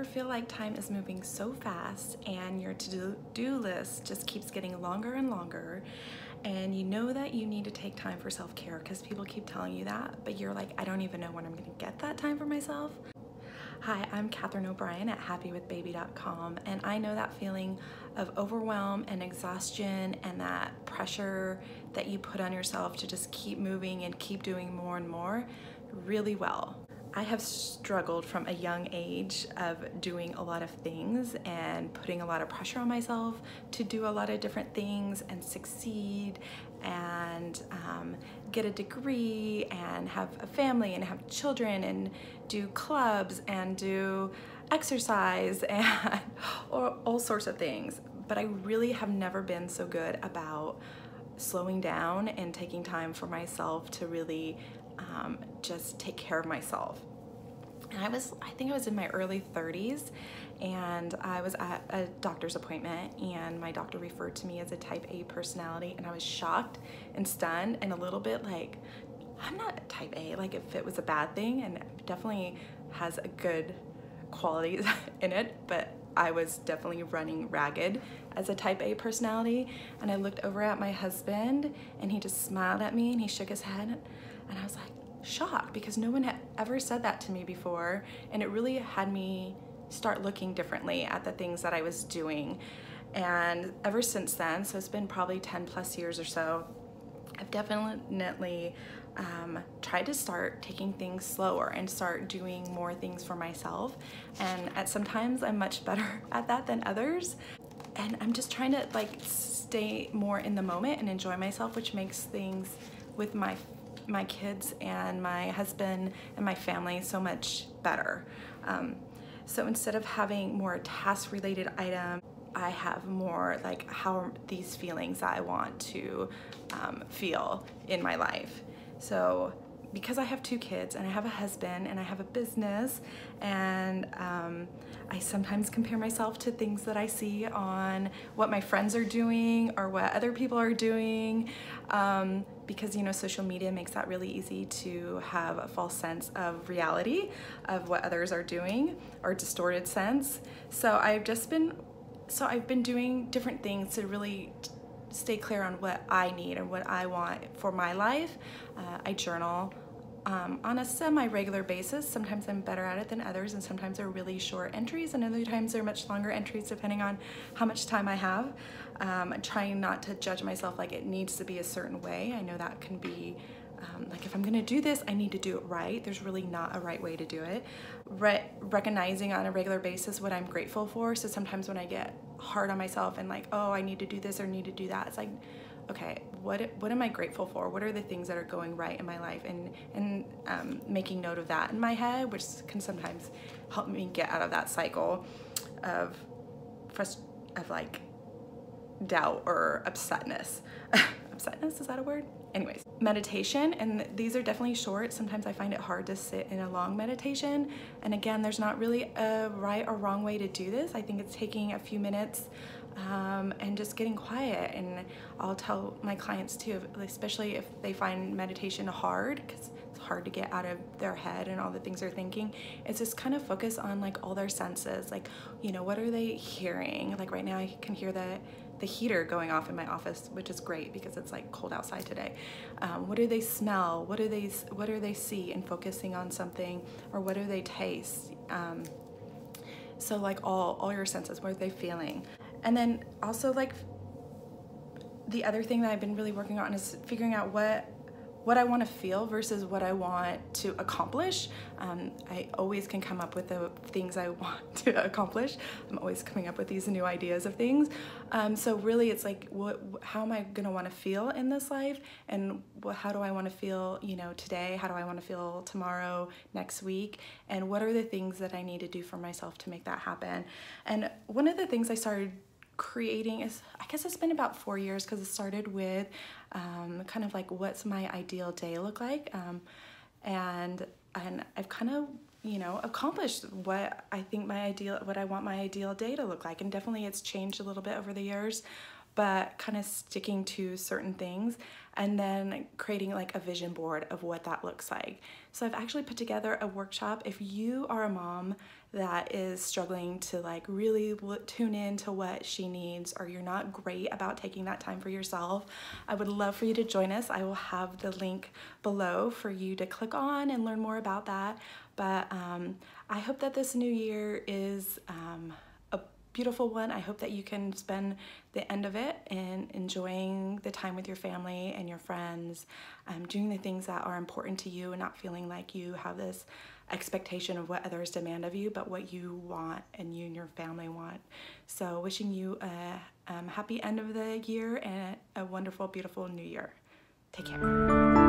ever feel like time is moving so fast and your to-do list just keeps getting longer and longer, and you know that you need to take time for self-care because people keep telling you that, but you're like, I don't even know when I'm gonna get that time for myself? Hi, I'm Catherine O'Brien at happywithbaby.com, and I know that feeling of overwhelm and exhaustion and that pressure that you put on yourself to just keep moving and keep doing more and more really well. I have struggled from a young age of doing a lot of things and putting a lot of pressure on myself to do a lot of different things and succeed and get a degree and have a family and have children and do clubs and do exercise and or all sorts of things. But I really have never been so good about slowing down and taking time for myself to really just take care of myself. And I think I was in my early 30s, and I was at a doctor's appointment, and my doctor referred to me as a type A personality, and I was shocked and stunned and a little bit like, I'm not type A, like if it was a bad thing, and it definitely has a good qualities in it, but I was definitely running ragged as a type A personality. And I looked over at my husband, and he just smiled at me and he shook his head, and I was like shocked because no one had ever said that to me before, and it really had me start looking differently at the things that I was doing. And ever since then, so it's been probably 10 plus years or so, I've definitely tried to start taking things slower and start doing more things for myself. And sometimes I'm much better at that than others. And I'm just trying to like stay more in the moment and enjoy myself, which makes things with my kids and my husband and my family so much better. So instead of having more task-related items, I have more like how are these feelings that I want to feel in my life. So because I have 2 kids and I have a husband and I have a business, and I sometimes compare myself to things that I see on what my friends are doing or what other people are doing, because you know, social media makes that really easy to have a false sense of reality of what others are doing, or distorted sense. So I've been doing different things to really stay clear on what I need and what I want for my life. I journal on a semi-regular basis. Sometimes I'm better at it than others, and sometimes they're really short entries, and other times they're much longer entries depending on how much time I have. I'm trying not to judge myself like it needs to be a certain way. I know that can be like if I'm gonna do this, I need to do it right. There's really not a right way to do it. Recognizing on a regular basis what I'm grateful for. So sometimes when I get hard on myself and like, oh, I need to do this or need to do that, it's like, okay, what am I grateful for? What are the things that are going right in my life? And making note of that in my head, which can sometimes help me get out of that cycle of like doubt or upsetness. Upsetness, is that a word? Anyways, meditation, and these are definitely short. Sometimes I find it hard to sit in a long meditation. And again, there's not really a right or wrong way to do this. I think it's taking a few minutes and just getting quiet. And I'll tell my clients too, especially if they find meditation hard, because it's hard to get out of their head and all the things they're thinking, it's just kind of focus on like all their senses. Like, you know, what are they hearing? Like right now I can hear the heater going off in my office, which is great because it's like cold outside today. What do they smell? What do they see? And focusing on something, or what do they taste? So like all your senses, what are they feeling? And then also like the other thing that I've been really working on is figuring out what I want to feel versus what I want to accomplish. I always can come up with the things I want to accomplish. I'm always coming up with these new ideas of things. So really it's like, how am I gonna want to feel in this life? And how do I want to feel, you know, today? How do I want to feel tomorrow, next week? And what are the things that I need to do for myself to make that happen? And one of the things I started creating is, I guess it's been about 4 years, because it started with kind of like, what's my ideal day look like? And I've kind of, you know, accomplished what I think what I want my ideal day to look like. And definitely it's changed a little bit over the years, but kind of sticking to certain things and then creating like a vision board of what that looks like. So I've actually put together a workshop. If you are a mom that is struggling to like really tune in to what she needs, or you're not great about taking that time for yourself, I would love for you to join us. I will have the link below for you to click on and learn more about that. But I hope that this new year is a beautiful one. I hope that you can spend the end of it in enjoying the time with your family and your friends, doing the things that are important to you and not feeling like you have this expectation of what others demand of you, but what you want and you and your family want. So wishing you a happy end of the year and a wonderful, beautiful new year. Take care.